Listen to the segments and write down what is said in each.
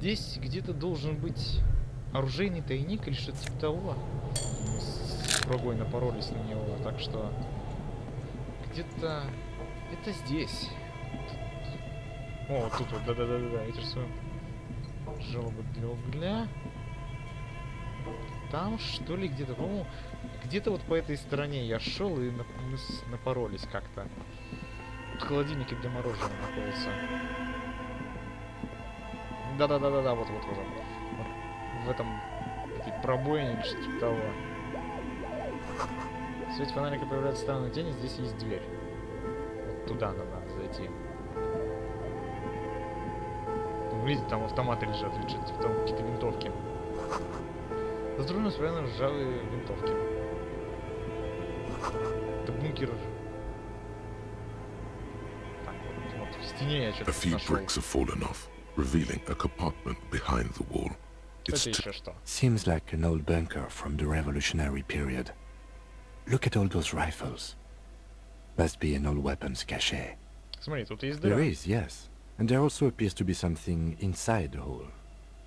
Здесь где-то должен быть оружейный тайник или что-то типа того. Мы с врагой напоролись на него, так что где-то это здесь. О, вот тут вот, да-да-да-да, видишь свою желобы для угля. Там что ли где-то, по-моему, где-то вот по этой стороне я шел и мы напоролись как-то. Тут холодильники для мороженого находятся. Да-да-да-да-да, вот-вот-вот. Вот в этом, этой пробоине или что-то типа того. В свете фонарика появляются странные тени, здесь есть дверь. Вот туда надо зайти. Ну, видите, там автоматы лежат, или что-то типа того, какие-то винтовки. С другой стороны, ржавые винтовки. Это бункер. Так, вот в стене я что-то нашел. Revealing a compartment behind the wall. Это еще что? Seems like an old bunker from the revolutionary period. Look at all those rifles. Must be an old weapons cache. Смотри, тут есть дыра. There is, yes. And there also appears to be something inside the hole.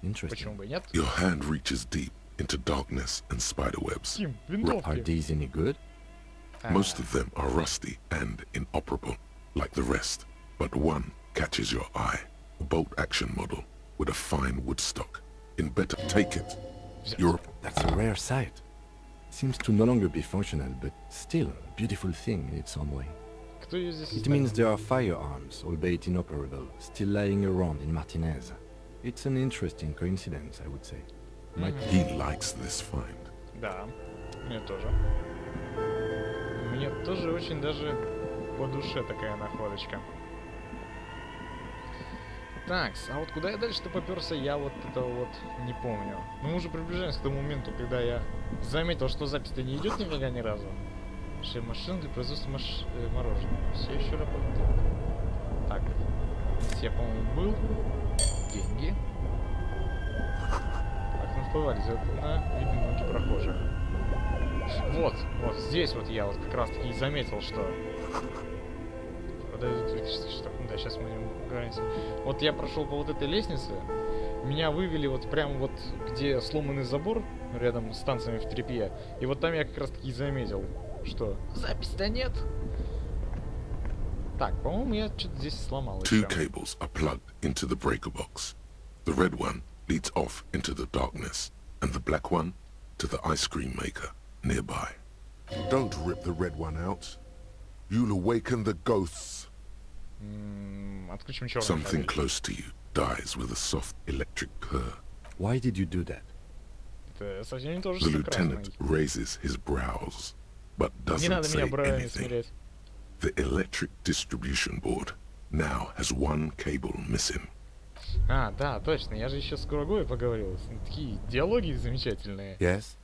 Interesting. Почему бы и нет? Your hand reaches deep into darkness and spiderwebs. Тим, Are винтовки. these any good? Most of them are rusty and inoperable, like the rest. But one catches your eye. A bolt-action model with a fine wood stock. In better, take it. That's a rare sight. Seems to no longer be functional, but still a beautiful thing in its own way. Кто ее здесь It оставил? means there are firearms, albeit inoperable, still lying around in Martinez. It's an interesting coincidence, I would say. He likes this find. Да, мне тоже. Мне тоже очень даже по душе такая находочка. Так, а вот куда я дальше-то попёрся, я вот этого вот не помню. Но мы уже приближаемся к тому моменту, когда я заметил, что запись-то не идет нифига ни разу. Машина для производства мороженого. Все еще работает. Так, здесь я, по-моему, был. Деньги. Так, мы вплывали на видны ноги прохожих. Вот здесь вот я вот как раз таки и заметил, что... Да, сейчас мы говорим. Вот я прошел по вот этой лестнице, меня вывели вот прямо вот, где сломанный забор, рядом с станциями в тряпье, и вот там я как раз таки заметил, что запись-то нет. Так, по-моему, я что-то здесь сломал еще. Two cables are plugged into the breaker box. The red one leads off into the darkness, and the black one to the ice cream maker nearby. Don't rip the red one out. You'll awaken the ghosts. Отключим черный Something фонарик. close to you dies with a soft electric purr. Why did you do that? Это совсем не то же, The что lieutenant красный. raises his brows, but Не doesn't надо меня say бровями anything. смирять. The electric distribution board now has one cable missing. А, да, точно, я же еще с Курагой поговорил. Такие диалоги замечательные. Yes?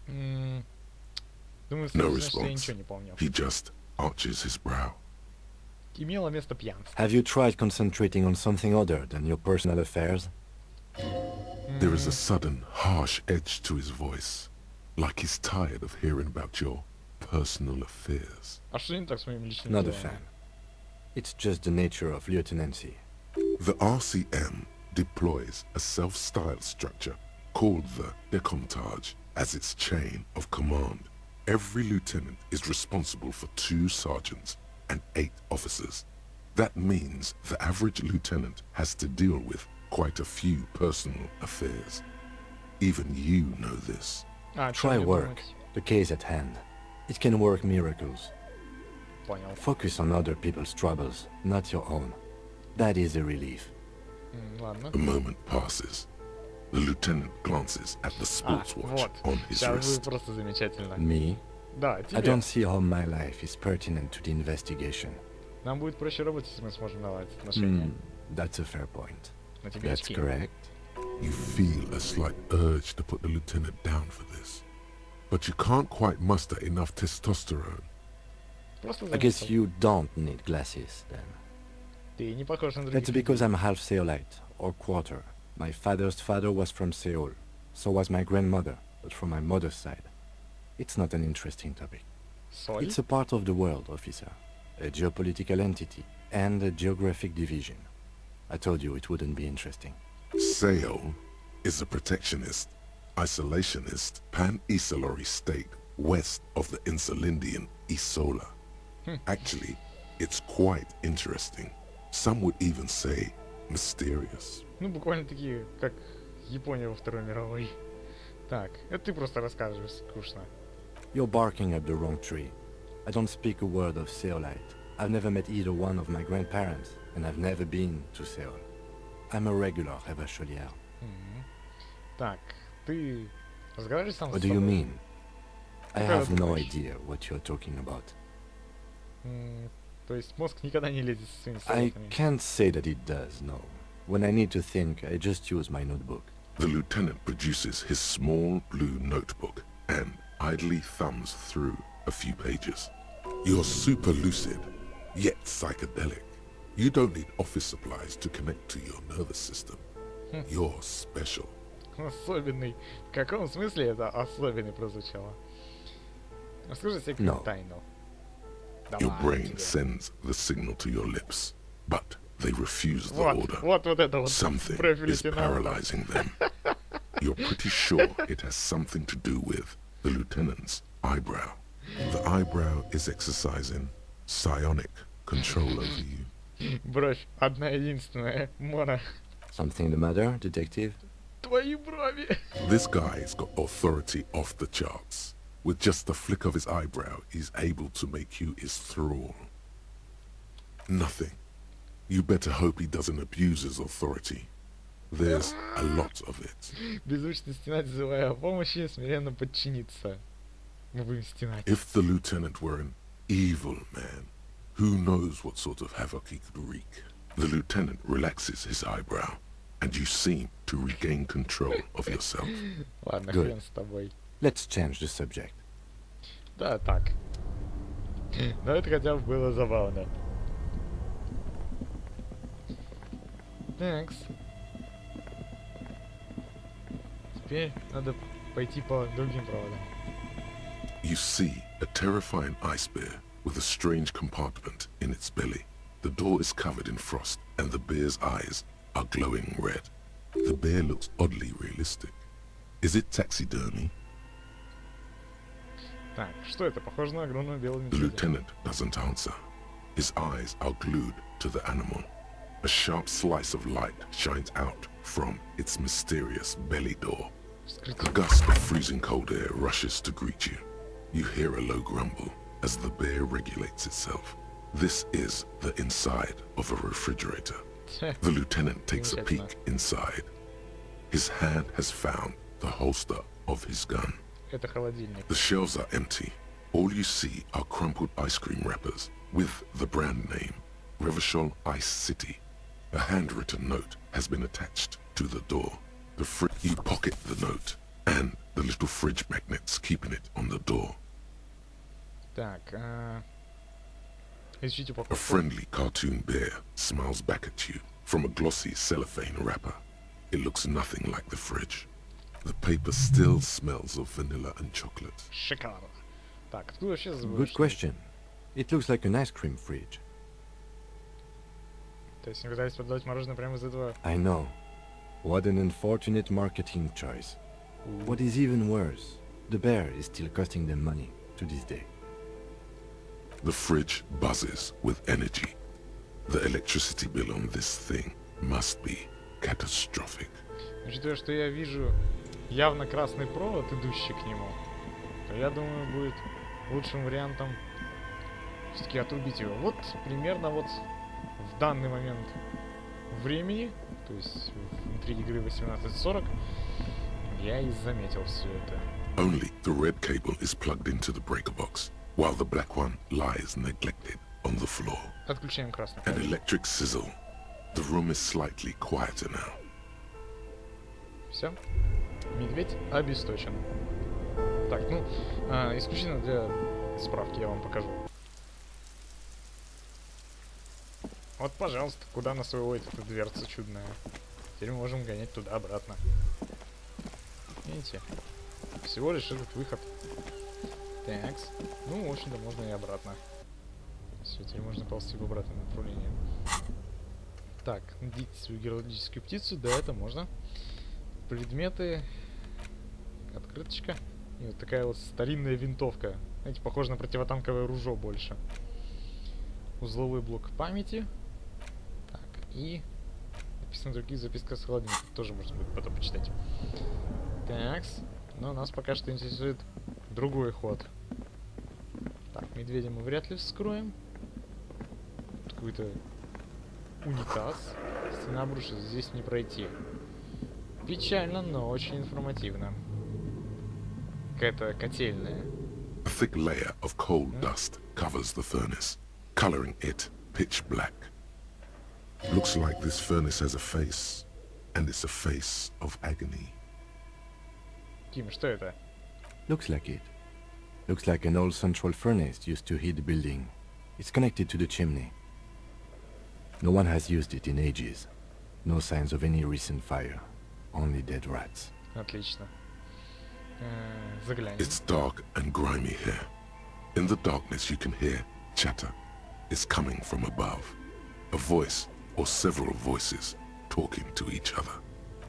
Думаю, No что я response. ничего не помню. He just arches his brow. Имело место пьянство. Have you tried concentrating on something other than your personal affairs? There is a sudden, harsh edge to his voice, like he's tired of hearing about your personal affairs. А что не так с моими личными Not a делами? fan. It's just the nature of lieutenancy. The RCM deploys a self-styled structure called the Decomptage as its chain of command. Every lieutenant is responsible for 2 sergeants and 8 officers. That means the average lieutenant has to deal with quite a few personal affairs. Even you know this. А, Try чё мне work. думать? The case at hand. It can work miracles. Понял. Focus on other people's troubles, not your own. That is a relief. Ладно. A moment passes. The lieutenant glances at the sports watch вот. on his Сейчас будет wrist. просто замечательно. Me? Да, I тебе. don't see how my life is pertinent to the investigation. Нам будет проще работать, если мы сможем наладить отношения. That's a fair point. На тебе That's очки. correct. You feel a slight urge to put the lieutenant down for this. But you can't quite muster enough testosterone. Просто I guess заметил. you don't need glasses, then. Ты не похож на других That's because людей. I'm half Seolite, or quarter. My father's father was from Seoul. So was my grandmother, but from my mother's side. It's not an interesting topic. Соль? It's a part of the world, officer. A geopolitical entity and a geographic division. I told you it wouldn't be interesting. Seoul is a protectionist, isolationist, pan-Isolari state west of the Insulindian Isola. Actually, it's quite interesting. Some would even say mysterious. Ну, буквально-таки, как Япония во Второй мировой. Так, это ты просто рассказываешь, скучно. You're barking up the wrong tree. I don't speak a word of Seolite. I've never met either one of my grandparents, and I've never been to Seoul. I'm a regular Revacholier. Так, ты разговариваешь сам What с do you собой? mean? I Какая have no помощь? idea what you're talking about. То есть мозг никогда не лезет со своими I советами. can't say that it does, no. When I need to think, I just use my notebook. The lieutenant produces his small blue notebook and idly thumbs through a few pages. You're super lucid, yet psychedelic. You don't need office supplies to connect to your nervous system. You're special. Особенный. В каком смысле это особенный прозвучало? Расскажи себе No. какую-то тайну. Your Давай brain тебе. sends the signal to your lips, but they refuse the Вот, order. вот это вот Something профиль is лейтенанта. paralyzing them. You're pretty sure it has something to do with the lieutenant's eyebrow. The eyebrow is exercising psionic control over you. Бровь одна единственная. Мона. Something the matter, detective? Твои брови. This guy's got authority off the charts. With just the flick of his eyebrow, he's able to make you his thrall. Nothing. You better hope he doesn't abuse his authority. There's a lot of it. Беззвучно стенать, взывая о помощи, смиренно подчиниться. Мы будем стенать. If the lieutenant were an evil man, who knows what sort of havoc he could wreak? The lieutenant relaxes his eyebrow, and you seem to regain control of yourself. Ладно, Good. хрен с тобой. Let's change the subject. Да, так. Но это хотя бы было забавно. Такс. Теперь надо пойти по другим проводам. You see a terrifying ice bear with a strange compartment in its belly. The door is covered in frost, and the bear's eyes are glowing red. The bear looks oddly realistic. Is it taxidermy? Так, что это? Похоже на огромную белую The медведя. lieutenant doesn't answer. His eyes are glued to the animal. A sharp slice of light shines out from its mysterious belly door. A Вскрытие. gust of freezing cold air rushes to greet you. You hear a low grumble as the bear regulates itself. This is the inside of a refrigerator. The lieutenant takes a peek inside. His hand has found the holster of his gun. Это холодильник. The shelves are empty. All you see are crumpled ice cream wrappers with the brand name, Revachol Ice City. A handwritten note has been attached to the door. You pocket the note and the little fridge magnets keeping it on the door. Так, изучите A упаковку. friendly cartoon bear smiles back at you from a glossy cellophane wrapper. It looks nothing like the fridge. The paper still smells of vanilla and chocolate. Шикарно. Так, откуда вообще забыл? Good question. It looks like an ice cream fridge. То есть они пытались продавать мороженое прямо из этого... I know. What an unfortunate marketing choice. What is even worse, the bear is still costing them money to this day. The fridge buzzes with energy. The electricity bill on this thing must be catastrophic. Учитывая, что я вижу явно красный провод, идущий к нему, то я думаю, будет лучшим вариантом все-таки отрубить его. Вот примерно вот в данный момент времени, то есть внутри игры 18:40, я и заметил все это. Only the red cable is plugged into the breaker box, while the black one lies neglected on the floor. Отключаем красный An провод. electric sizzle. The room is slightly quieter now. Все. Медведь обесточен. Так, ну, исключительно для справки я вам покажу. Вот, пожалуйста, куда нас выводит эта дверца чудная. Теперь мы можем гонять туда-обратно. Видите? Всего лишь этот выход. Такс. Ну, в общем-то, можно и обратно. Все, теперь можно ползти в обратном направлении. Так, найдите свою героическую птицу, да, это можно. Предметы. Открыточка. И вот такая вот старинная винтовка. Знаете, похоже на противотанковое ружье больше. Узловой блок памяти. Так, и написано другие записка с холодильника. Тоже можно будет потом почитать. Такс. Но нас пока что интересует другой ход. Так, медведя мы вряд ли вскроем. Тут какой-то унитаз. Стена обрушится, здесь не пройти. Печально, но очень информативно. Какая-то котельная. A thick layer of coal dust covers the furnace, coloring it pitch black. Looks like this furnace has a face, and it's a face of agony. Ким, что это? Looks like it. Looks like an old central furnace used to heat the building. It's connected to the chimney. No one has used it in ages. No signs of any recent fire. Only dead rats. Отлично. Заглянем. It's dark and grimy here. In the darkness you can hear chatter. It's coming from above. A voice or several voices talking to each other.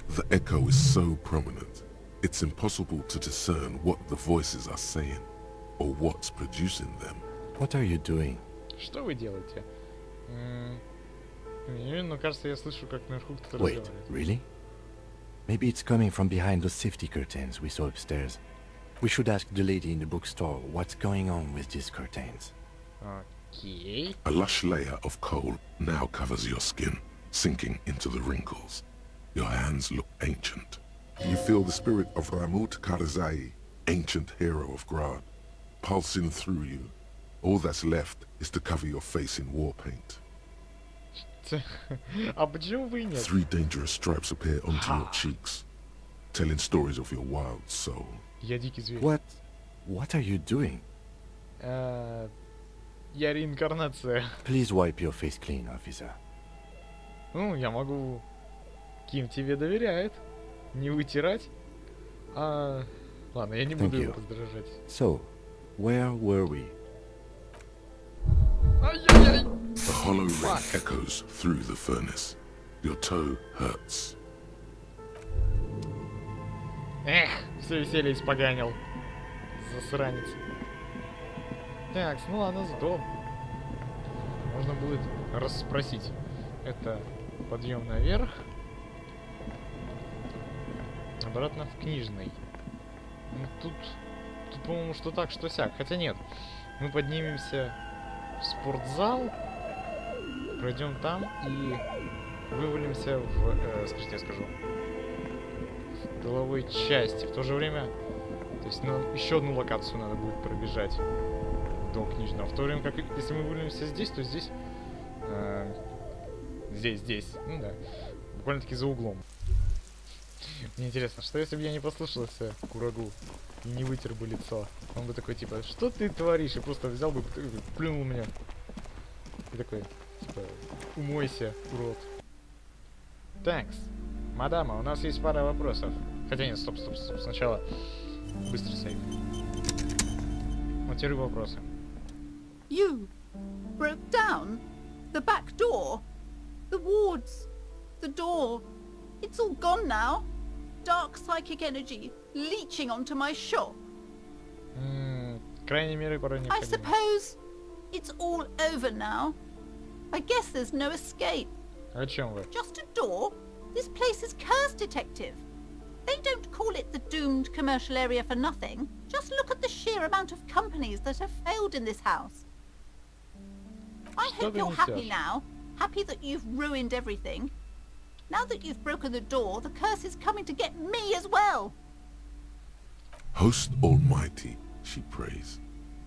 The echo is so prominent, it's impossible to discern what the voices are saying or what's producing them. What are you doing? Что вы делаете? Ну, кажется, я слышу, как наверху кто-то Wait, разговаривает. really? Maybe it's coming from behind those safety curtains we saw upstairs. We should ask the lady in the bookstore what's going on with these curtains. Окей. A lush layer of coal now covers your skin, sinking into the wrinkles. Your hands look ancient. You feel the spirit of Ramut Karzai, ancient hero of Grad, pulsing through you. All that's left is to cover your face in war paint. А почему вы нет? 3 dangerous stripes appear onto your cheeks, telling stories of your wild soul. Я дикий зверь. What are you doing? Я реинкарнация. Please wipe your face clean, officer. Ну, я могу... Ким тебе доверяет. Не вытирать. Ладно, я не буду Thank его you. раздражать. So, where were we? Ай-яй-яй! The hollow ring echoes through the furnace. Your toe hurts. Эх, все веселье испоганил. Засранец. Так, ну ладно, зато можно будет расспросить. Это подъем наверх. Обратно в книжный. Ну, тут, по-моему, что так, что сяк. Хотя нет. Мы поднимемся в спортзал. Пройдем там и вывалимся в... скажите, я скажу. В тыловой части. В то же время... То есть нам еще одну локацию надо будет пробежать до книжного. В то время как если мы вывалимся здесь, то здесь... Здесь. Ну да. Буквально-таки за углом. Мне интересно, что если бы я не послушался Курагу и не вытер бы лицо? Он бы такой, типа, что ты творишь? И просто взял бы, плюнул меня. И такой, типа, умойся, урод. Такс. Мадама, у нас есть пара вопросов. Хотя нет, стоп. Сначала быстрый сейв. Вот теперь вопросы. You broke down the back door, the wards, the door. It's all gone now. Dark psychic energy leeching onto my shop. Крайней меры, порой I необходимо. suppose it's all over now. I guess there's no escape. О чем вы? Just a door? This place is cursed, detective. They don't call it the doomed commercial area for nothing. Just look at the sheer amount of companies that have failed in this house. I Что hope ты you're happy несешь? now. Happy that you've ruined everything. Now that you've broken the door, the curse is coming to get me as well. Host Almighty, she prays.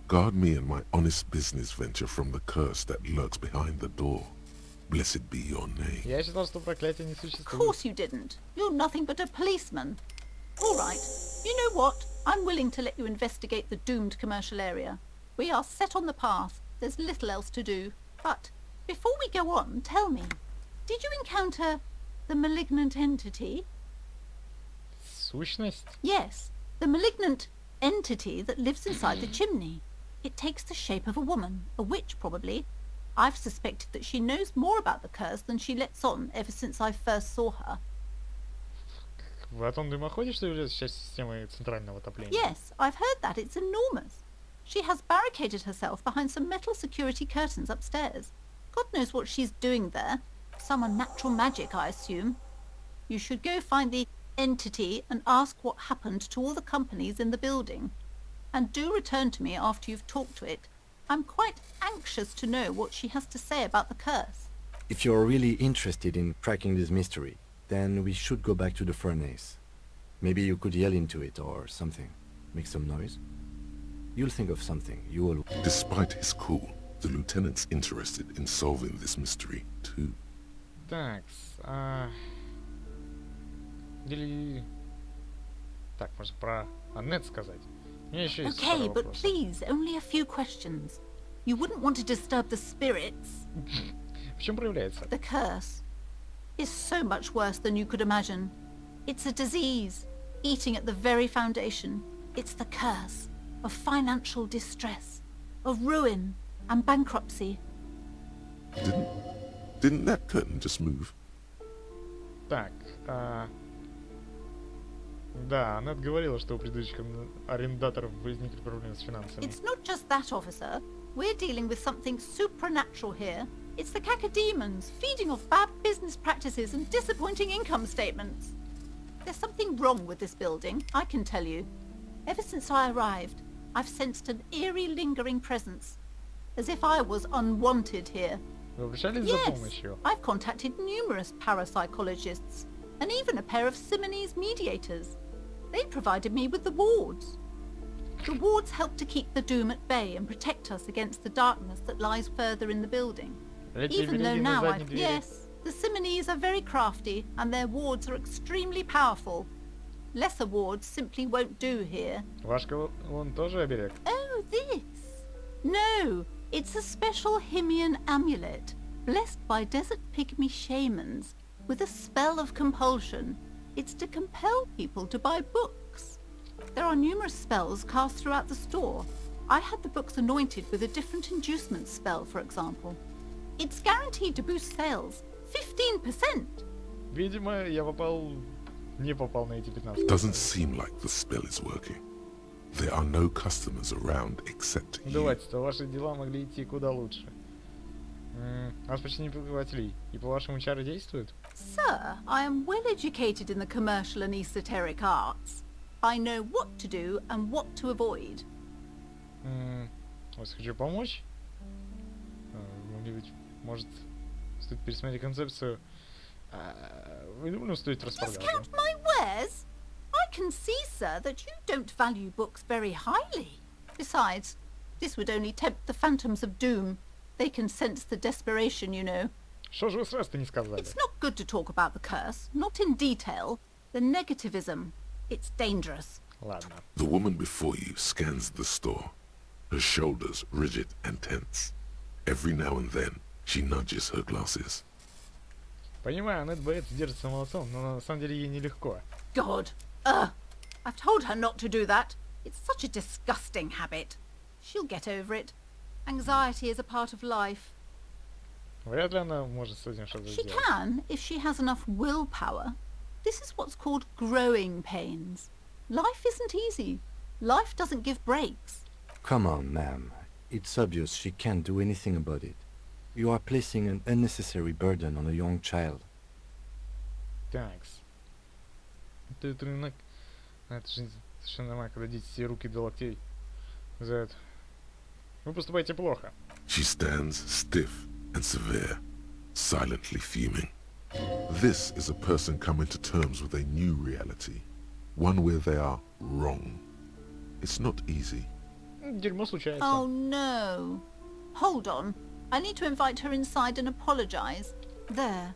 Guard me and my honest business venture from the curse that lurks behind the door. Blessed be your name. Я считал, что проклятие не Of существует. course you didn't. You're nothing but a policeman. All right. You know what? I'm willing to let you investigate the doomed commercial area. We are set on the path. There's little else to do. But before we go on, tell me, did you encounter the malignant entity? Сущность? Yes, the malignant entity that lives inside the chimney. It takes the shape of a woman, a witch probably. I've suspected that she knows more about the curse than she lets on ever since I first saw her. В атомном дымоходе, что является частью системы центрального отопления? Yes, I've heard that. It's enormous. She has barricaded herself behind some metal security curtains upstairs. God knows what she's doing there. Some unnatural magic, I assume. You should go find the entity and ask what happened to all the companies in the building. And do return to me after you've talked to it. I'm quite anxious to know what she has to say about the curse. If you're really interested in cracking this mystery, then we should go back to the furnace. Maybe you could yell into it or something. Make some noise. You'll think of something. You will... Despite his cool, the lieutenant's interested in solving this mystery too. Такс, Или... Так, может про Аннет сказать? У меня еще есть Okay, пару but вопросов. please, only a few questions. You wouldn't want to disturb the spirits. В чем проявляется? The curse is so much worse than you could imagine. It's a disease, eating at the very foundation. It's the curse of financial distress, of ruin and bankruptcy. Didn't that curtain just move? Так, да, Аннет говорила, что у предыдущих арендаторов возникли проблемы с финансами. It's not just that, officer. We're dealing with something supernatural here. It's the cacodemons feeding off bad business practices and disappointing income statements. There's something wrong with this building, I can tell you. Ever since I arrived, I've sensed an eerie lingering presence, as if I was unwanted here. Вы обращались за Yes, помощью? I've contacted numerous parapsychologists and even a pair of Simonese mediators. They provided me with the wards. The wards help to keep the doom at bay and protect us against the darkness that lies further in the building. Эти Even though береги на now задней I've... двери. Yes, the Simonese are very crafty and their wards are extremely powerful. Lesser wards simply won't do here. Ваш он тоже оберег? Oh, this? No, it's a special Himian amulet, blessed by desert pygmy shamans, with a spell of compulsion. It's to compel people to buy books. There are numerous spells cast throughout the store. I had the books anointed with a different inducement spell, for example. It's guaranteed to boost sales 15%. Видимо, я не попал на эти 15%. Doesn't seem like the spell is working. There are no customers around except you. Давайте-то ваши дела могли идти куда лучше. У нас почти не покупателей. И по-вашему чары действуют? Sir, I am well educated in the commercial and esoteric arts. I know what to do and what to avoid. Вас хочу помочь. Могли быть, может, стоит пересмотреть концепцию. Вы думали, стоит распродажу? Discount my wares? I can see, sir, that you don't value books very highly. Besides, this would only tempt the phantoms of doom. They can sense the desperation, you know. Что же вы сразу-то не сказали? It's not good to talk about the curse, not in detail. The negativism. It's dangerous. Ладно. The woman before you scans the store, her shoulders rigid and tense. Every now and then, she nudges her glasses. Понимаю, Аннет боится держаться молодцом, но на самом деле ей нелегко. God. I've told her not to do that. It's such a disgusting habit. She'll get over it. Anxiety is a part of life. Вряд ли она может с этим что-то She сделать. can, if she has enough willpower. This is what's called growing pains. Life isn't easy. Life doesn't give breaks. Come on, ma'am. It's obvious she can't do anything about it. You are placing an unnecessary burden on a young child. Такс. Это рынок. Это же совершенно нормально, когда дети себе руки до локтей взяют. Вы поступаете плохо. She stands stiff and severe, silently fuming. This is a person coming to terms with a new reality, one where they are wrong. It's not easy. Дерьмо случается. Oh no. Hold on. I need to invite her inside and apologize. There.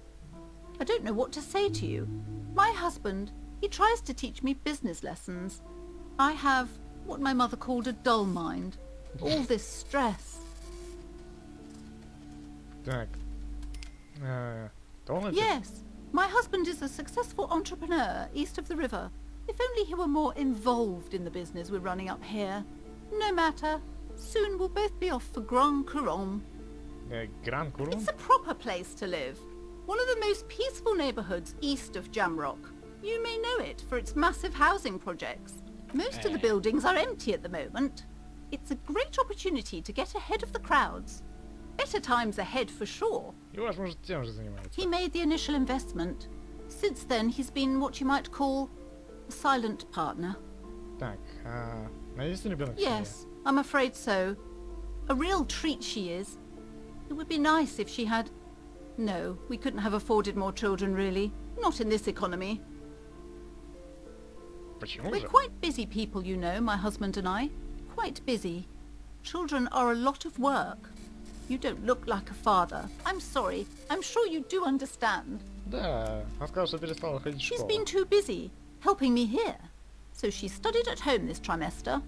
I don't know what to say to you. My husband, he tries to teach me business lessons. I have what my mother called a dull mind. All this stress. Так. То он это? Yes, my husband is a successful entrepreneur east of the river. If only he were more involved in the business we're running up here. No matter. Soon we'll both be off for Grand Couronne. Гран Курун? It's a proper place to live. One of the most peaceful neighbourhoods east of Jamrock. You may know it for its massive housing projects. Most of the buildings are empty at the moment. It's a great opportunity to get ahead of the crowds. Better times ahead for sure. И ваш может тем же занимается. He made the initial investment. Since then, he's been what you might call a silent partner. Так, единственный ребенок в семье? Yes, I'm afraid so. A real treat she is. It would be nice if she had... No, we couldn't have afforded more children, really. Not in this economy. Почему We're же? quite busy people, you know, my husband and I. Quite busy. Children are a lot of work. You don't look like a father. I'm sorry. I'm sure you do understand. Да, она сказала, что перестала ходить в She's школу. been too busy, helping me here. So she studied at home this trimester.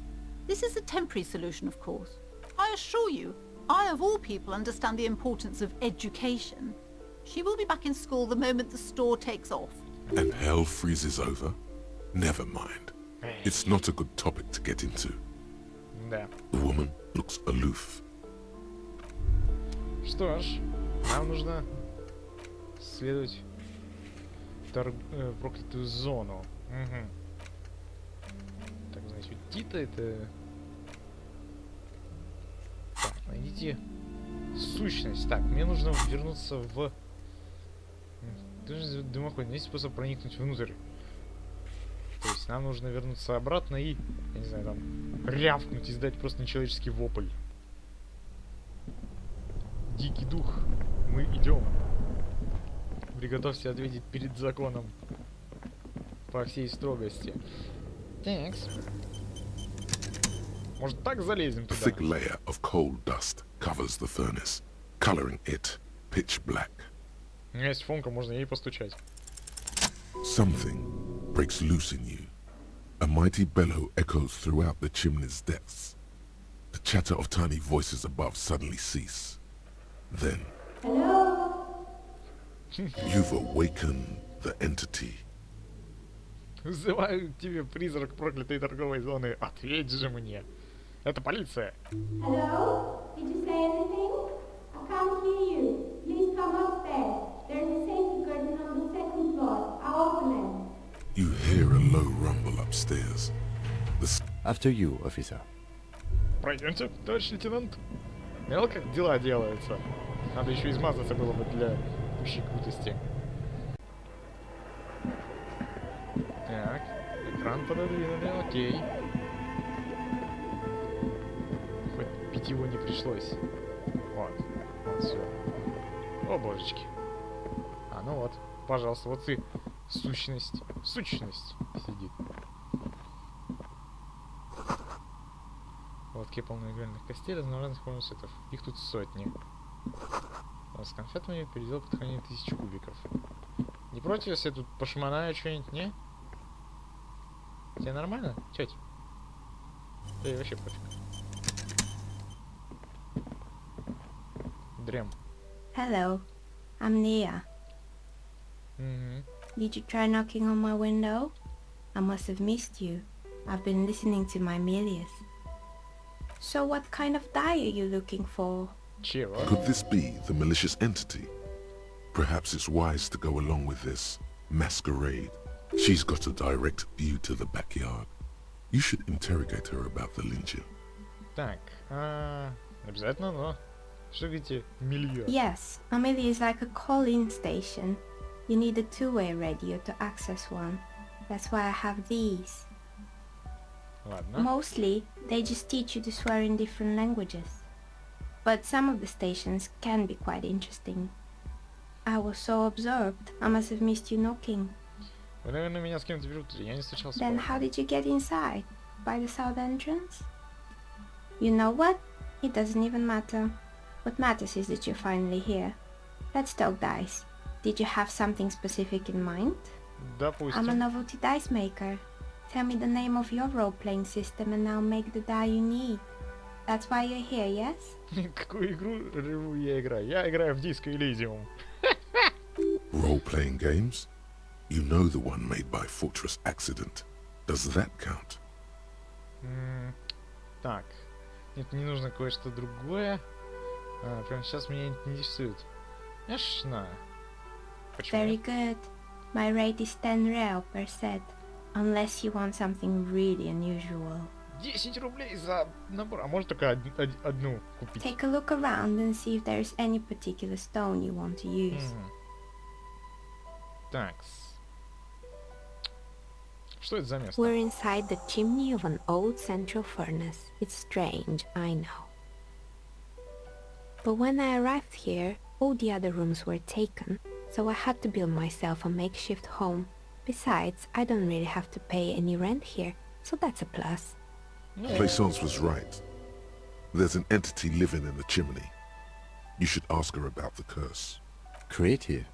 This is a temporary solution, of course. I assure you, I of all people understand the importance of education. She will be back in school the moment the store takes off. And hell freezes over? Never mind. It's not a good topic to get into. Да. The woman looks aloof. Что ж, нам нужно следовать проклятую зону. Угу. Так, значит, Тита это... Так, найдите сущность. Так, мне нужно вернуться в... Дымоход. Есть способ проникнуть внутрь. То есть нам нужно вернуться обратно и, я не знаю, там, рявкнуть, издать просто нечеловеческий вопль. Дикий дух, мы идем. Приготовься ответить перед законом по всей строгости. Такс. Может, так залезем A туда? thick layer of coal dust covers the furnace, coloring it pitch black. У меня есть фонка, можно ей постучать. Something breaks loose in you. A mighty bellow echoes throughout the chimney's depths. The chatter of tiny voices above suddenly cease. Then, you've awakened the entity. Вызываю тебе призрак проклятой торговой зоны. Ответь же мне. Это полиция. Hello? Did you say anything? I can't hear you. Please come upstairs. There's a safety curtain on the second floor. I'll open it. You hear a low rumble upstairs. After you, officer. Пройдемте, товарищ лейтенант. Видел, как дела делаются? Надо еще измазаться было бы для пущей крутости. Так, экран пододвинули, окей. Хоть пить его не пришлось. Вот, вот все. О, божечки. А, ну вот, пожалуйста, вот и сущность. Сущность сидит. Лотки полные игральных костей разнообразных форм цветов. Их тут сотни. С конфетами передел под хранение 1000 кубиков. Не против, если я тут пошмонаю что-нибудь, не? Тебе нормально, тетя? Да и вообще пофиг. Дрем. Hello. I'm Nia. Угу. Did you try knocking on my window? I must have missed you. I've been listening to my Melius. So what kind of die are you looking for? Чего? Could this be the malicious entity? Perhaps it's wise to go along with this masquerade. She's got a direct view to the backyard. You should interrogate her about the lynching. Так, обязательно, но... Что говорите, милье? Yes, a Melia is like a call-in station. You need a two-way radio to access one. That's why I have these. Ладно. Mostly, they just teach you to swear in different languages. But some of the stations can be quite interesting. I was so absorbed, I must have missed you knocking. Вы, наверное, меня с кем-то перепутали, я не встречался. Then how did you get inside? By the south entrance? You know what? It doesn't even matter. What matters is that you're finally here. Let's talk dice. Did you have something specific in mind? Допустим. I'm a novelty dice maker. Tell me the name of your role-playing system and I'll make the die you need. That's why you're here, yes? Какую игру я играю? Я играю в диско Elysium. Role-playing games? You know the one made by Fortress Accident. Does that count? Так. Нет, мне нужно кое-что другое. Прямо сейчас меня интересует. Конечно. Почему? Very good. My rate is 10 real per set, unless you want something really unusual. 10 рублей за набор. А может только одну купить? Take a look around and see if there's any particular stone you want to use. Такс. Что это за место? We're inside the chimney of an old central furnace. It's strange, I know. But when I arrived here, all the other rooms were taken, so I had to build myself a makeshift home. Besides, I don't really have to pay any rent here, so that's a plus. Plaisance was right. There's an entity living in the chimney. You should ask her about the curse. Create here.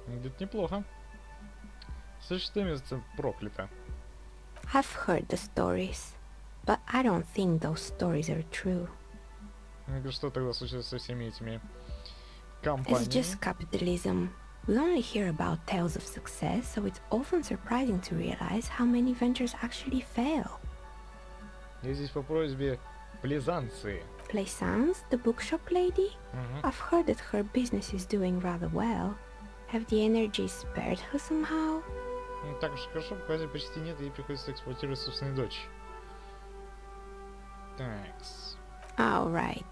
Это неплохо. Существо место проклято. I've heard the stories, but I don't think those stories are true. Что тогда случилось со всеми этими It's компаниями? just capitalism. We only hear about tales of success, so it's often surprising to realize how many ventures actually fail. Я здесь по просьбе Плезанции. Plaisance, the bookshop lady? I've heard that her business is doing rather well. Have the energy spared her somehow? Ну, так уж хорошо, показе почти нет, ей приходится эксплуатировать собственную дочь. Такс. Oh, right.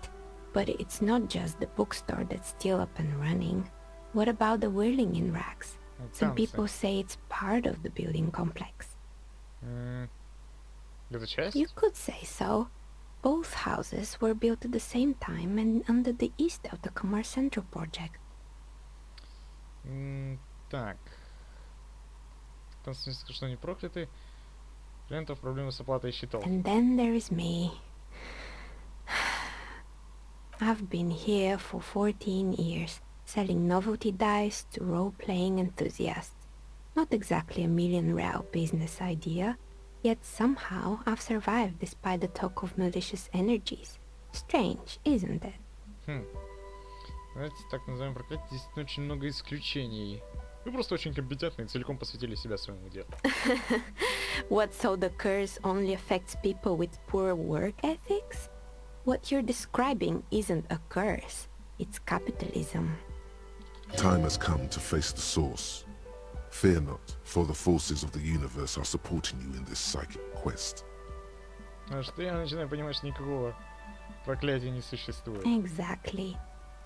But it's not just the bookstore that's still up and running. What about the whirling in rags? Some people say it's part of the building complex. Это часть? You could say so. Both houses were built at the same time and under the East Delta Commerce Central project. Так. Там что они прокляты. Клиентов проблемы с оплатой счетов. And then there is me. I've been here for 14 years, selling novelty dice to role-playing enthusiasts. Not exactly a million-real business idea, yet somehow I've survived despite the talk of malicious energies. Strange, isn't it? Давайте так назовем проклятие. Здесь очень много исключений. Вы просто очень компетентны и целиком посвятили себя своему делу. What, so the curse only affects people with poor work ethics? What you're describing isn't a curse, it's capitalism. Time has come to face the source. Fear not, for the forces of the universe are supporting you in this psychic quest. А что я начинаю понимать, что никакого проклятия не существует. Exactly.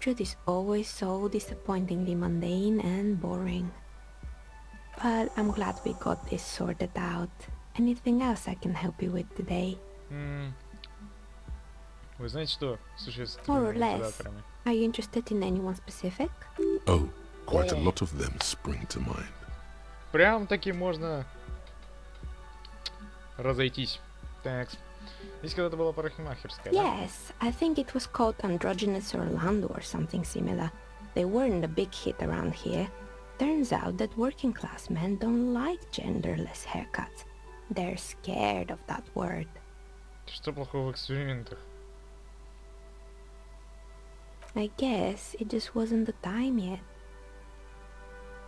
Truth is always so disappointingly mundane and boring. But I'm glad we got this sorted out. Anything else I can help you with today? Вы знаете, что случилось с More or этими less. ликвидаторами? Are you interested in anyone specific? Oh, quite a lot of them spring to mind. Прям таки можно разойтись. Так. Здесь когда-то была парикмахерская, да? Yes, I think it was called Androgynous Orlando or something similar. They weren't a big hit around here. Turns out that working class men don't like genderless haircuts. They're scared of that word. Что плохого в экспериментах? I guess it just wasn't the time yet.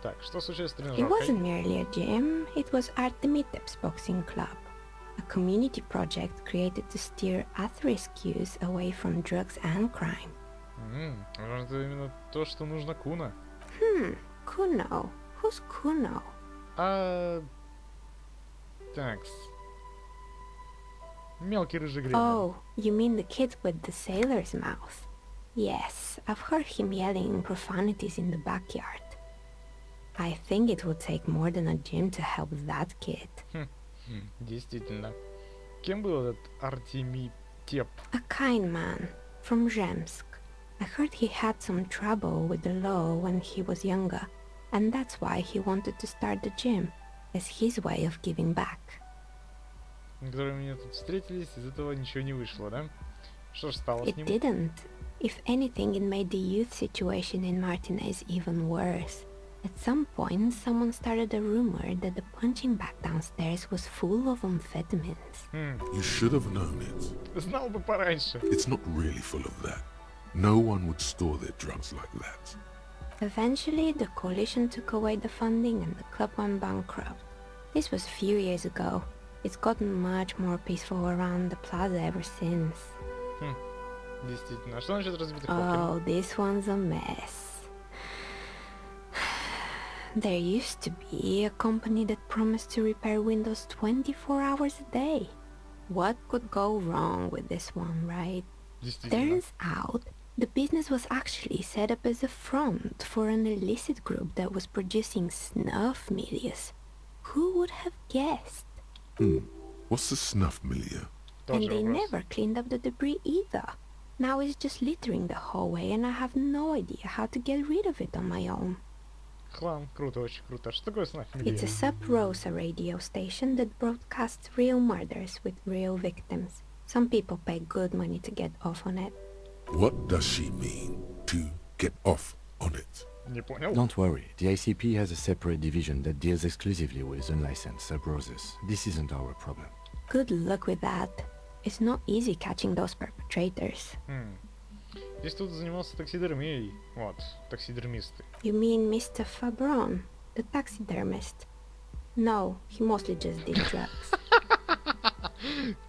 Так, что случилось с It тренажеркой? wasn't merely a gym, it was Artemiteps Boxing Club, a community project created to steer at-risk youth away from drugs and crime. Может, это именно то, что нужно Куна. Kuno? Who's Kuno? Такс. Мелкий рыжий гребень. Oh, you mean the kid with the sailor's mouth? Yes, I've heard him yelling profanities in the backyard. I think it would take more than a gym to help that kid. Действительно. Кем был этот Артемитеп? A kind man from Zemsk. I heard he had some trouble with the law when he was younger, and that's why he wanted to start the gym, as his way of giving back. Которые меня тут встретились, из этого ничего не вышло, да? Что ж стало с It ним? didn't. If anything, it made the youth situation in Martinez even worse. At some point, someone started a rumor that the punching bag downstairs was full of amphetamines. You should have known it. Знал бы пораньше. It's not really full of that. No one would store their drugs like that. Eventually, the coalition took away the funding and the club went bankrupt. This was a few years ago. It's gotten much more peaceful around the plaza ever since. Действительно. А что насчет разбитых Oh, окон? this one's a mess. There used to be a company that promised to repair windows 24 hours a day. What could go wrong with this one, right? Действительно. Turns out, the business was actually set up as a front for an illicit group that was producing snuff milieu. Who would have guessed? What's the snuff milieu? Тот And же they вопрос. never cleaned up the debris either. Now it's just littering the hallway and I have no idea how to get rid of it on my own. Хлам. Круто, очень круто. Что такое снаф? It's a sub-Rosa radio station that broadcasts real murders with real victims. Some people pay good money to get off on it. What does she mean, to get off on it? Не понял. Don't worry, the ICP has a separate division that deals exclusively with unlicensed sub-roses. This isn't our problem. Good luck with that. It's not easy catching those perpetrators. Здесь тут занимался таксидермией. Вот, таксидермисты. You mean Mr. Fabron, the taxidermist? No, he mostly just did drugs.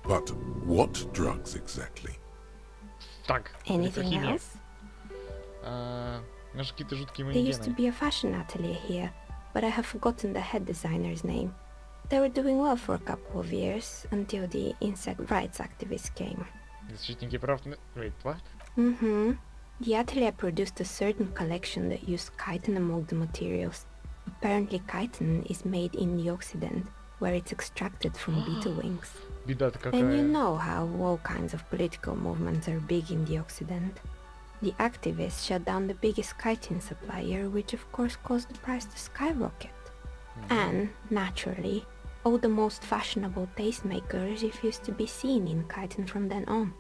But what drugs exactly? Так, Anything электрохимия. else? Наши какие-то жуткие There used to манекены. be a fashion atelier here, but I have forgotten the head designer's name. They were doing well for a couple of years, until the insect rights activists came. Защитники прав... Wait, what? Mm-hmm. The atelier produced a certain collection that used chitin among the materials. Apparently chitin is made in the Occident, where it's extracted from beetle wings. Беда-то And you какая. know how all kinds of political movements are big in the Occident. The activists shut down the biggest chitin supplier, which of course caused the price to skyrocket. And, naturally, all the most fashionable tastemakers refused to be seen in chitin from then on.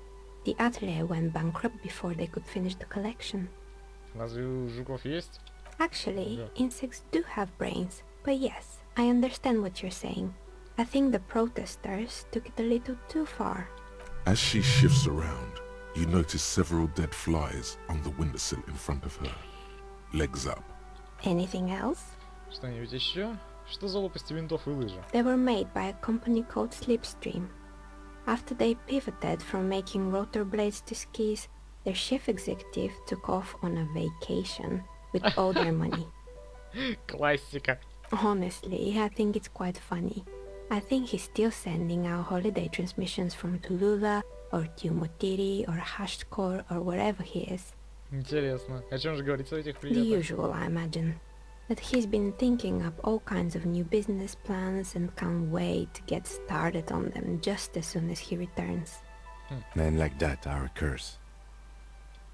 The atelier went bankrupt before they could finish the collection. Разве у жуков есть? Actually, Yeah. insects do have brains, but yes, I understand what you're saying. I think the protesters took it a little too far. As she shifts around, you notice several dead flies on the windowsill in front of her. Legs up. Anything else? Что-нибудь еще? Что за лопасти винтов и лыжи? They were made by a company called Slipstream. After they pivoted from making rotor blades to skis, their chief executive took off on a vacation with all their money. Классика. Honestly, I think it's quite funny. I think he's still sending out holiday transmissions from Tulula or Tiumotiri or Hashtkor or wherever he is. Интересно. О чем же говорится в этих The приветах? usual, I imagine. That he's been thinking up all kinds of new business plans and can't wait to get started on them just as soon as he returns. Men like that are a curse.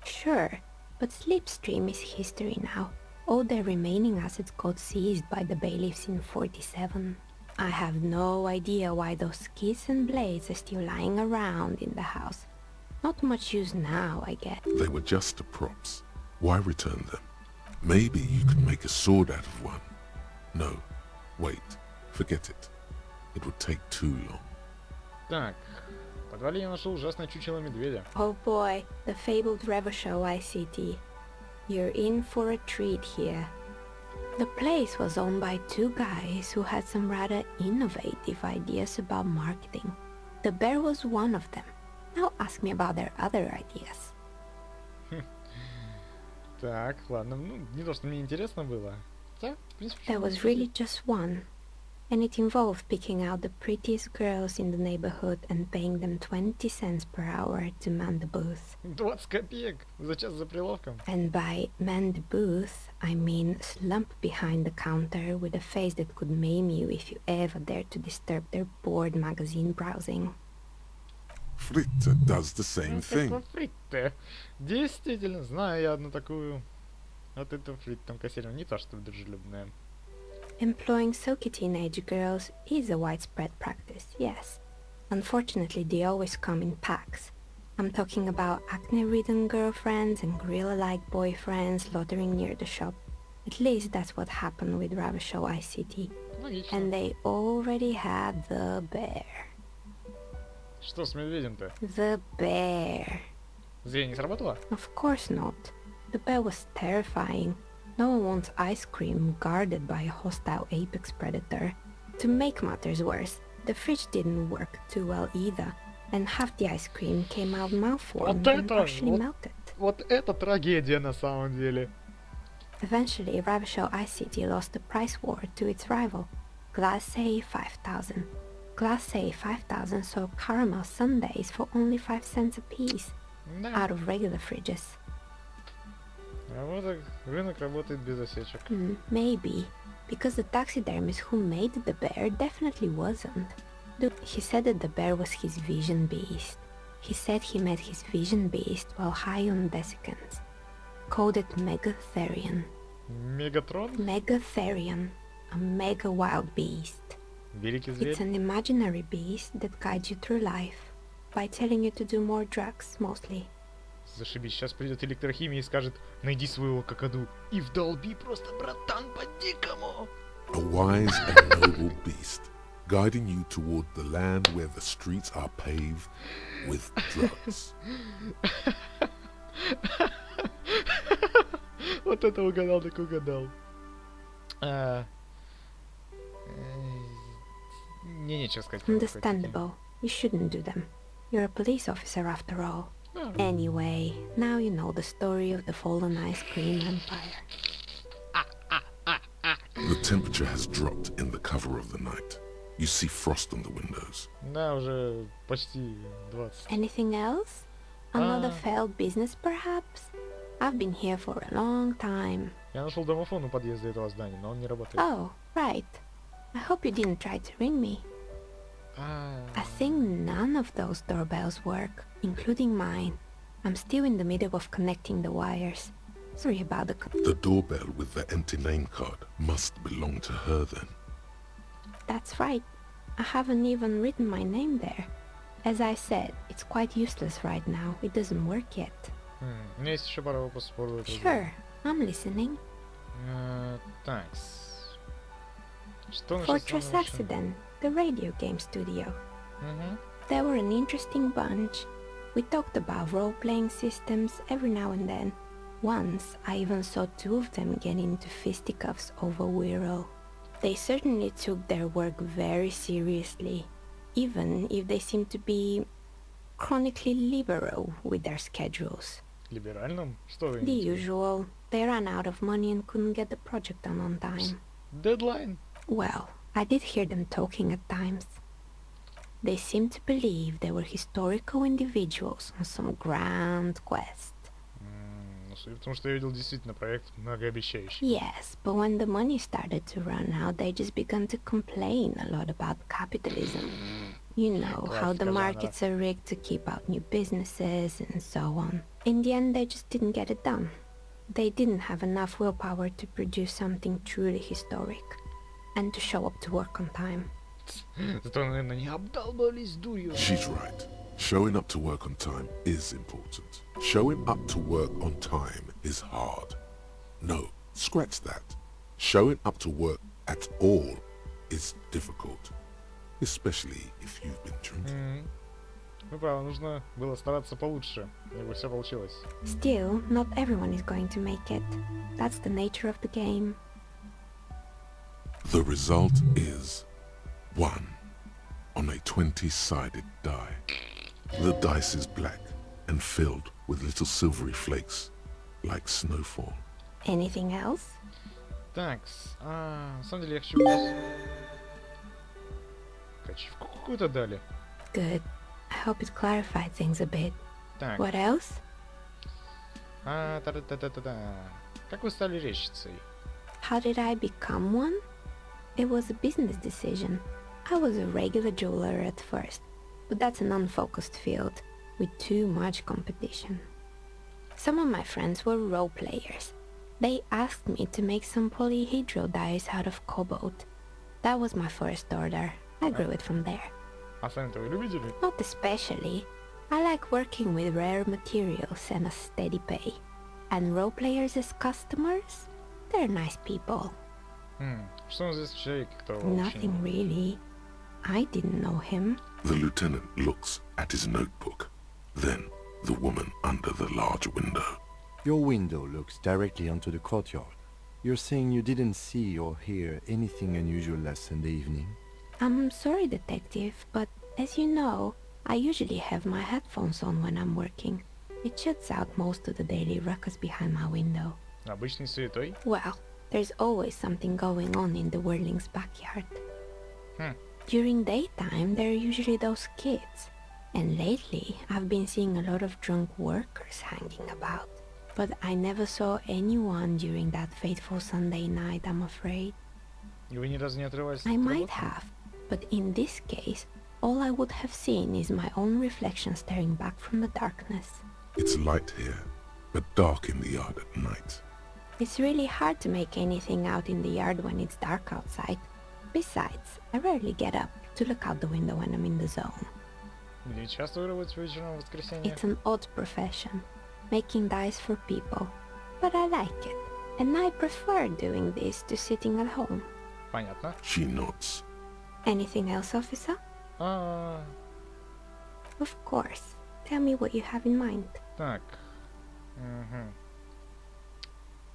Sure, but Slipstream is history now. All their remaining assets got seized by the bailiffs in 47. I have no idea why those skis and blades are still lying around in the house. Not much use now, I guess. They were just props. Why return them? Maybe you could make a sword out of one. No, wait, forget it. It would take too long. Так, в подвале я нашел ужасное чучело медведя. Oh boy, the fabled Revachol ICT. You're in for a treat here. The place was owned by two guys who had some rather innovative ideas about marketing. The bear was one of them. Now ask me about their other ideas. Так, ладно, ну, не то, что мне интересно было. Хотя, в принципе, There почему was really just one. And it involved picking out the prettiest girls in the neighborhood and paying them 20 cents per hour to man the booth. 20 копеек за час за прилавком. And by man the booth, I mean slump behind the counter with a face that could maim you if you ever dared to disturb their bored magazine browsing. Fritta does the same thing. Фритте. Действительно, знаю я одну такую. Вот это фриттом кассиром, не то что дружелюбная. Employing silky teenage girls is a widespread practice, yes. Unfortunately, they always come in packs. I'm talking about acne-ridden girlfriends and gorilla-like boyfriends loitering near the shop. At least that's what happened with Ravachol ICT. Логично. And they already had the bear. Что с медведем-то? The bear. Зря не сработало? Of course not. The bear was terrifying. No one wants ice cream guarded by a hostile apex predator. To make matters worse, the fridge didn't work too well either. and half the ice cream came out malformed Вот and это, partially вот, melted. вот это трагедия на самом деле. Eventually, Ravishell Ice City lost the price war to its rival, Glace 5000. Glace 5000 sold caramel sundaes for only 5 cents a piece, Да. out of regular fridges. Рынок работает без осечек. Maybe, because the taxidermist who made the bear definitely wasn't. He said that the bear was his vision beast. He said he met his vision beast while high on desiccants. Called it Megatherion. Мегатрон? Megatherion, a mega wild beast. Великий зверь? It's an imaginary beast that guides you through life by telling you to do more drugs, mostly. Зашибись, сейчас придет электрохимия и скажет: найди своего какаду и вдолби просто, братан, по-дикому. A wise and noble beast, guiding you toward the land where the streets are paved with drugs. Вот это угадал, так угадал. Мне нечего сказать. Understandable. You shouldn't do them. You're a police officer after all. Anyway, now you know the story of the fallen ice cream empire. The temperature has dropped in the cover of the night. You see frost on the windows. Да, уже почти 20. Anything else? Another failed business, perhaps? I've been here for a long time. Я нашел домофон у подъезда этого здания, но он не работает. Oh, right. I hope you didn't try to ring me. I think none of those doorbells work, including mine. I'm still in the middle of connecting the wires. Sorry about the... The doorbell with the empty name card must belong to her then. That's right. I haven't even written my name there. As I said, it's quite useless right now. It doesn't work yet. У меня есть еще пара вопросов по поводу этого. Sure, I'm listening. Так. Что Fortress Accident, the radio game studio. They were an interesting bunch. We talked about role-playing systems every now and then. Once, I even saw 2 of them get into fisticuffs over Wirral. They certainly took their work very seriously, even if they seemed to be chronically liberal with their schedules. Либеральным? Что вы The имеете? usual. They ran out of money and couldn't get the project done on time. Дедлайн? Well, I did hear them talking at times. They seemed to believe they were historical individuals on some grand quest. Ну, судя по тому, что я видел, действительно проект многообещающий. Yes, but when the money started to run out, they just began to complain a lot about capitalism. You know, how the Классика жанра. markets are rigged to keep out new businesses and so on. In the end, they just didn't get it done. They didn't have enough willpower to produce something truly historic and to show up to work on time. Зато, наверное, не обдалбались дурью. She's right. Showing up to work on time is important. Showing up to work on time is hard. No, scratch that. Showing up to work at all is difficult. Especially if you've been drinking. Ну, правда, нужно было стараться получше, чтобы все получилось. Still, not everyone is going to make it. That's the nature of the game. The result is 1 on a 20-sided die. The dice is black and filled with little silvery flakes, like snowfall. Anything else? Так, на самом деле я хочу... Качевку какую-то дали. Good. I hope it clarified things a bit. Так, What else? та-та-та-та-та. Как вы стали резчицей? How did I become one? It was a business decision. I was a regular jeweler at first, but that's an unfocused field with too much competition. Some of my friends were role players. They asked me to make some polyhedral dice out of cobalt. That was my first order. I grew it from there. А сами-то вы любите? Not especially. I like working with rare materials and a steady pay. And role players as customers? They're nice people. Что он здесь человек, которого Nothing really. I didn't know him. The lieutenant looks at his notebook. Then the woman under the large window. Your window looks directly onto the courtyard. You're saying you didn't see or hear anything unusual last Sunday evening? I'm sorry, detective, but as you know, I usually have my headphones on when I'm working. It shuts out most of the daily ruckus behind my window. Обычный святой. Well, there's always something going on in the Whirling's backyard. Hmm. During daytime, there are usually those kids. And lately, I've been seeing a lot of drunk workers hanging about. But I never saw anyone during that fateful Sunday night, I'm afraid. И вы ни разу не отрывались I от might работы? have, but in this case, all I would have seen is my own reflection staring back from the darkness. It's light here, but dark in the yard at night. It's really hard to make anything out in the yard when it's dark outside. Besides, I rarely get up to look out the window when I'm in the zone. Где часто вы работаете вечером в воскресенье? It's an odd profession, making dice for people, but I like it, and I prefer doing this to sitting at home. Понятно. She nods. Anything else, officer? А, Of course. Tell me what you have in mind. так. Мгм.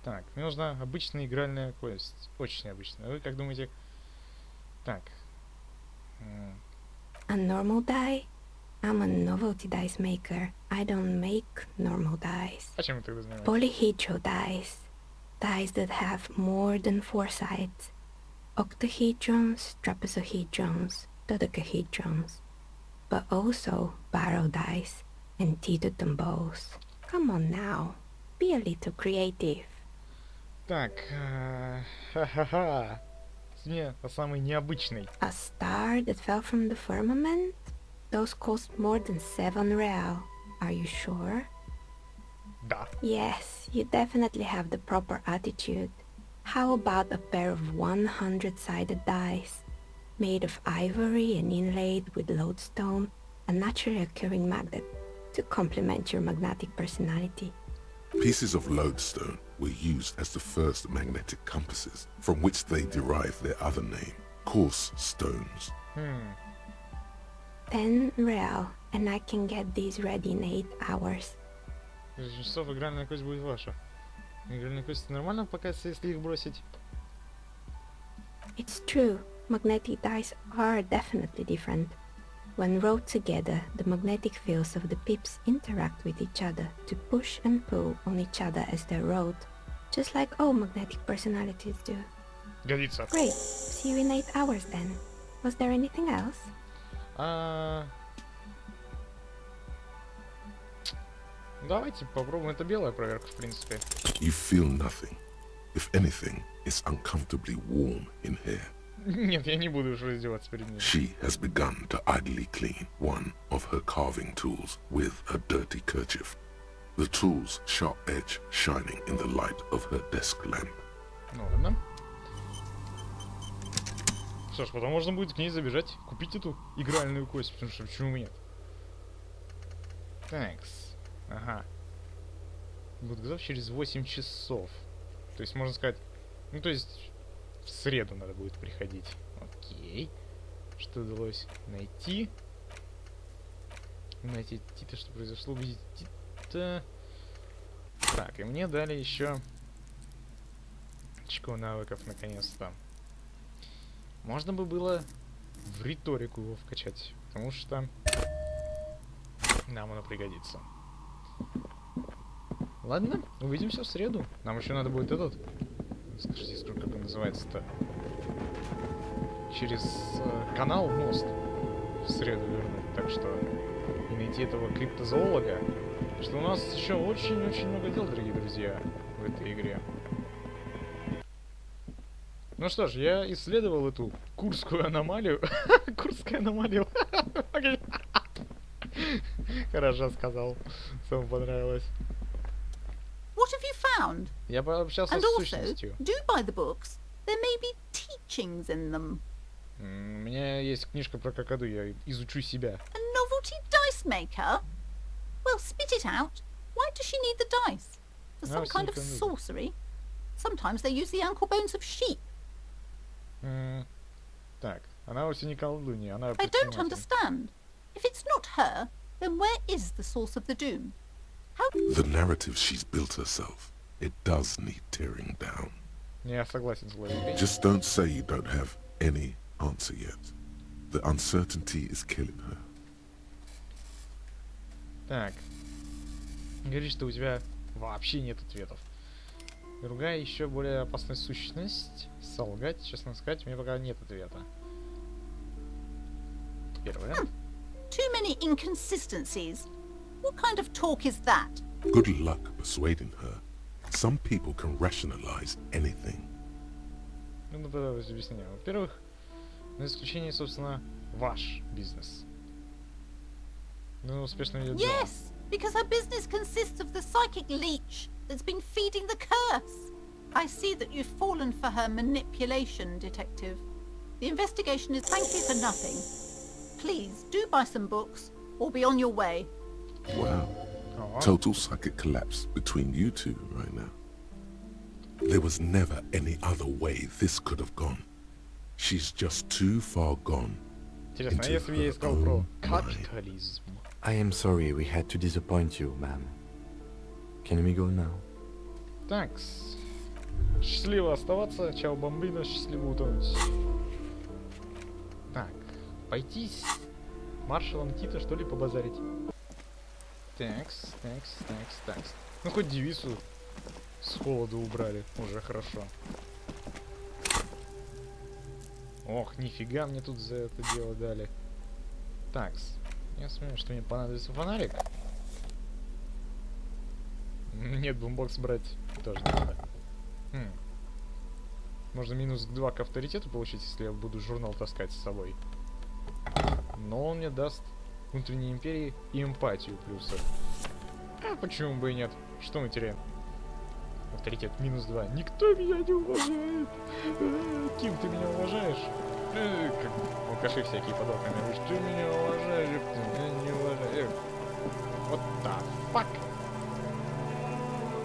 Так, мне нужна обычная игральная кость. Очень обычная. Вы как думаете? Так. A normal die? I'm a novelty dice maker. I don't make normal dice. А чем вы тогда занимаетесь? Polyhedral dice. Dice that have more than 4 sides. Octahedrons, trapezohedrons, dodecahedrons. But also barrel dice and teetotum bows. Come on now. Be a little creative. Так. Ха-ха-ха. Мне самый необычный. A star that fell from the firmament? Those cost more than 7 real. Are you sure? Да. Yes, you definitely have the proper attitude. How about a pair of 100-sided dice, made of ivory and inlaid with lodestone, a naturally occurring magnet, to complement your magnetic personality? Pieces of lodestone were used as the first magnetic compasses, from which they derived their other name, coarse stones. 10 real, and I can get these ready in 8 hours. 6 часов игральная кость будет ваша. Игральные кости нормально покажется, если их бросить? It's true, magnetic dice are definitely different. When rolled together, the magnetic fields of the pips interact with each other to push and pull on each other as they're rolled, just like all magnetic personalities do. Годится. Great, see you in 8 hours then. Was there anything else? Давайте попробуем. Это белая проверка, в принципе. You feel nothing. If anything, it's uncomfortably warm in here. Нет, я не буду уж раздеваться перед ней. She has begun to idly clean one of her carving tools with a dirty kerchief. The tool's sharp edge shining in the light of her desk lamp. Ну ладно. Что ж, потом можно будет к ней забежать, купить эту игральную кость, потому что почему нет? Такс. Ага. Будет готов через 8 часов. То есть, можно сказать... Ну, то есть, в среду надо будет приходить. Окей. Что удалось найти? Найти то, что произошло. Увидеть то. Так, и мне дали еще... очко навыков, наконец-то. Можно бы было в риторику его вкачать, потому что нам оно пригодится. Ладно, увидимся в среду. Нам еще надо будет этот... Скажите, как он называется-то? Через канал, мост в среду вернуть. Так что и найти этого криптозоолога. Потому что у нас еще очень-очень много дел, дорогие друзья, в этой игре. Ну что ж, я исследовал эту курскую аномалию. Курскую аномалию. Хорошо сказал. Всем понравилось. What have you found? Я пообщался And с also, сущностью. do buy the books. There may be teachings in them. У меня есть книжка про какаду, я изучу себя. A novelty dice maker? Well, spit it out. Why does she need the dice? For some kind of sorcery? Sometimes they use the ankle bones of sheep. Так, она вовсе не колдунья, она I don't предприниматель. understand. If it's not her, then where is the source of the doom? How... The narrative she's built herself, it does need tearing down. Я согласен с логикой. Just don't say you don't have any answer yet. The uncertainty is killing her. Так. Говоришь, что у тебя вообще нет ответов. Другая, еще более опасная сущность. Солгать, честно сказать, у меня пока нет ответа. Первое. Too many inconsistencies. What kind of talk is that? Good luck persuading her. Some people can rationalize anything. Ну, попытаюсь объяснение. Во-первых, на исключение, собственно, ваш бизнес. Ну, успешно ведет дело. Yes, because her business consists of the psychic leech that's been feeding the curse. I see that you've fallen for her manipulation, detective. The investigation is thank you for nothing. Please, do buy some books, or be on your way. Wow. Ага. Total psychic collapse between you two right now. There was never any other way this could have gone. She's just too far gone. Интересно, а если бы я искал про капитализм? I am sorry we had to disappoint you, ma'am. Can we go now? Такс. Счастливо оставаться. Чао, бомбино. Счастливо утонуть. Так. Пойтись. Маршалом Тита, что ли, побазарить? Такс. Ну, хоть девицу с холода убрали. Уже хорошо. Ох, нифига мне тут за это дело дали. Такс. Я смотрю, что мне понадобится фонарик. Нет, бумбокс брать тоже не надо. Можно минус 2 к авторитету получить, если я буду журнал таскать с собой. Но он мне даст внутренней империи и эмпатию плюсы. А почему бы и нет? Что мы теряем? Авторитет минус 2. Никто меня не уважает. Ким, ты меня уважаешь? Как алкаши всякие под окнами. Вы что меня уважаешь? Меня не уважаешь. Вот так. Фак.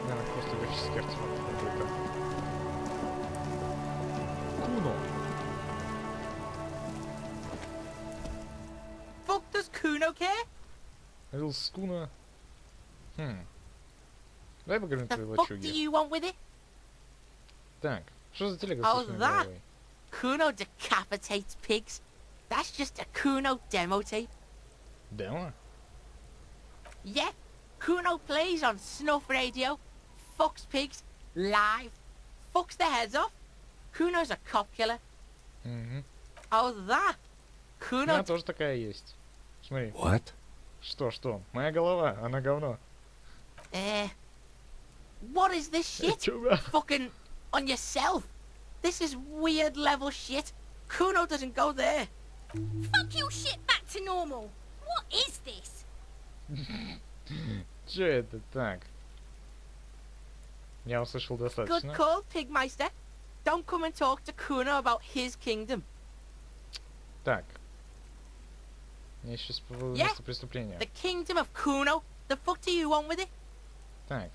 Наверное, просто графический артефакт какой-то. Куно. Fuck does Kuno care? Рил Скуна. Давай поговорим The твоей fuck do лачуге. you want with it? Так, что за телега Oh, с пустыми that? головой? Kuno decapitates pigs. That's just a Kuno demo tape. Демо? Yeah, Kuno plays on snuff radio, fucks pigs, live, fucks their heads off. Kuno's a cop killer. Угу. Oh, that? У меня Kuno... тоже такая есть. Смотри. What? Что? Моя голова, она говно. What is this shit? Чё? Fucking on yourself. This is weird level shit. Kuno doesn't go there. Fuck your shit back to normal. What is this? Чё это так? Я услышал Good достаточно. call, Pigmeister. Don't come and talk to Kuno about his kingdom. Так. Я сейчас по Yeah. месту преступления. The kingdom of Kuno. The fuck do you want with it? Так.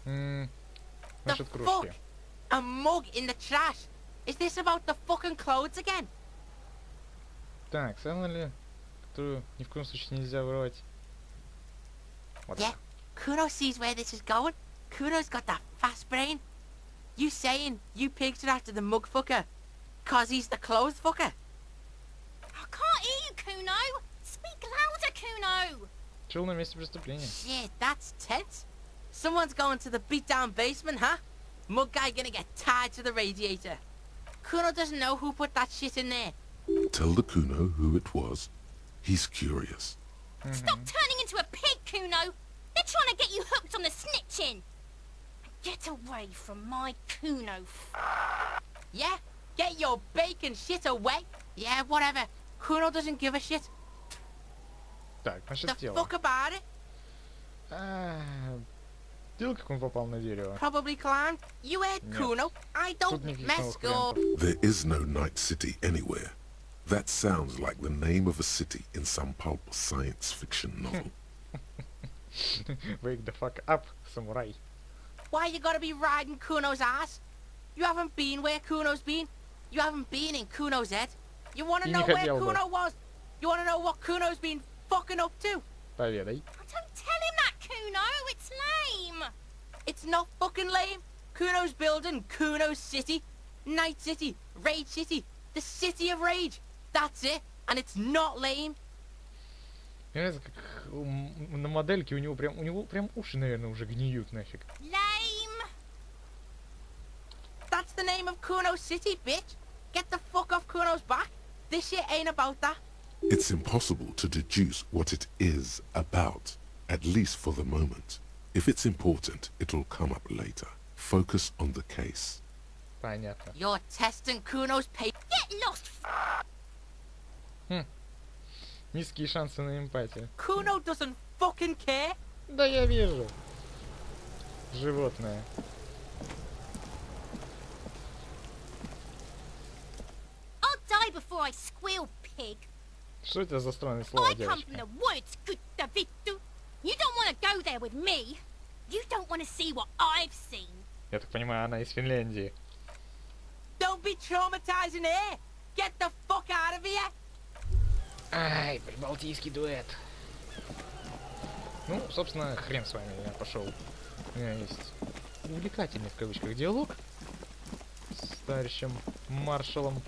The Насчет кружки. fuck? A mug in the trash. Is this about the fucking clothes again? Так, самое ли, которую ни в коем случае нельзя воровать? Вот Yeah. это. Kuno sees where this is going. Kuno's got that fast brain. You saying you pigs are after the mug fucker? Cause he's the clothes fucker? I can't hear you, Kuno. Speak louder, Kuno. Чел на месте преступления. Shit, that's tense. Someone's going to the beat-down basement, huh? Mug guy gonna get tied to the radiator. Kuno doesn't know who put that shit in there. Tell the Kuno who it was. He's curious. Stop turning into a pig, Kuno. They're trying to get you hooked on the snitching. Get away from my Kuno. Yeah? Get your bacon shit away. Yeah, whatever. Kuno doesn't give a shit. Так, насчет The тела. fuck about it? Видел, как он попал на дерево? Probably climbed. You heard Нет. Kuno. I Тут don't никаких mess новых up. вариантов. There is no Night City anywhere. That sounds like the name of a city in some pulp science fiction novel. Wake the fuck up, самурай. Why you gotta be riding Kuno's ass? You haven't been where Kuno's been. You haven't been in Kuno's head. You wanna И know не where хотел бы. Kuno was? You wanna know what Kuno's been fucking up to? Поведай. Don't tell him that, Kuno. It's lame. It's not fucking lame. Kuno's building Kuno's city. Night City. Rage City. The City of Rage. That's it. And it's not lame. Мне нравится, как на модельке у него прям уши, наверное, уже гниют нафиг. Lame. That's the name of Kuno City, bitch. Get the fuck off Kuno's back. This shit ain't about that. It's impossible to deduce what it is about, at least for the moment. If it's important, it'll come up later. Focus on the case. Понятно. You're testing Kuno's patience. Get lost. Низкие шансы на эмпатию. Kuno doesn't fucking care. Да я вижу. Животное. I'll die before I squeal, pig. Что это за странные слова, I come from девочка? the woods, good Davidu. You don't want to go there with me. You don't want to see what I've seen. Я так понимаю, она из Финляндии. Don't be traumatizing here. Get the fuck out of here. Ай, прибалтийский дуэт. Ну, собственно, хрен с вами, я пошел. У меня есть увлекательный, в кавычках, диалог с товарищем маршалом.